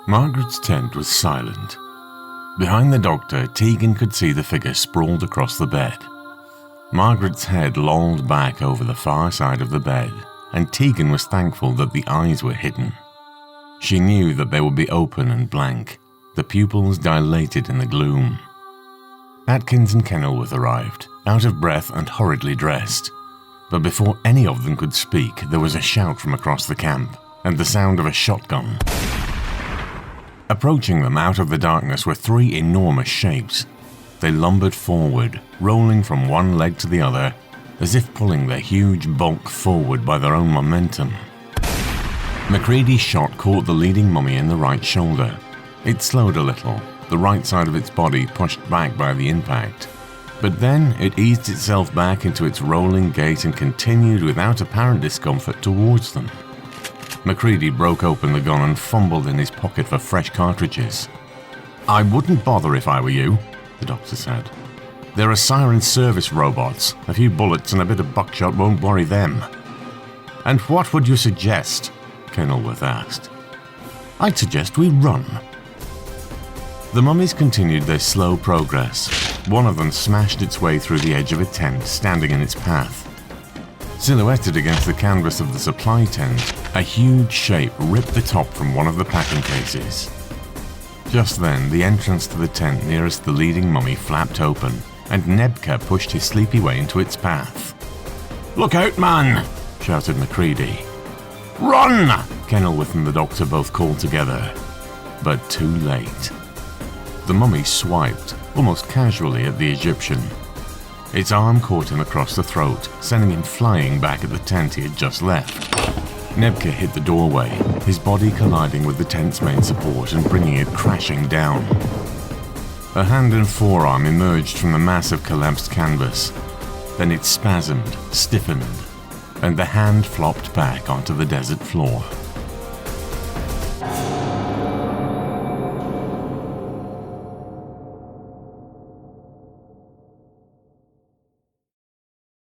Margaret's tent was silent. Behind the doctor, Tegan could see the figure sprawled across the bed. Margaret's head lolled back over the far side of the bed, and Tegan was thankful that the eyes were hidden. She knew that they would be open and blank, the pupils dilated in the gloom. Atkins and Kenilworth arrived, out of breath and hurriedly dressed. But before any of them could speak, there was a shout from across the camp, and the sound of a shotgun. Approaching them out of the darkness were three enormous shapes. They lumbered forward, rolling from one leg to the other, as if pulling their huge bulk forward by their own momentum. Macready's shot caught the leading mummy in the right shoulder. It slowed a little, the right side of its body pushed back by the impact. But then it eased itself back into its rolling gait and continued without apparent discomfort towards them. Macready broke open the gun and fumbled in his pocket for fresh cartridges. "I wouldn't bother if I were you," the doctor said. "There are siren service robots. A few bullets and a bit of buckshot won't worry them." "And what would you suggest?" Kenilworth asked. "I'd suggest we run." The mummies continued their slow progress. One of them smashed its way through the edge of a tent, standing in its path. Silhouetted against the canvas of the supply tent, a huge shape ripped the top from one of the packing cases. Just then, the entrance to the tent nearest the leading mummy flapped open, and Nebka pushed his sleepy way into its path. "Look out, man!" shouted Macready. "Run!" Kenilworth and the doctor both called together. But too late. The mummy swiped, almost casually, at the Egyptian. Its arm caught him across the throat, sending him flying back at the tent he had just left. Nebka hit the doorway, his body colliding with the tent's main support and bringing it crashing down. A hand and forearm emerged from the mass of collapsed canvas. Then it spasmed, stiffened, and the hand flopped back onto the desert floor.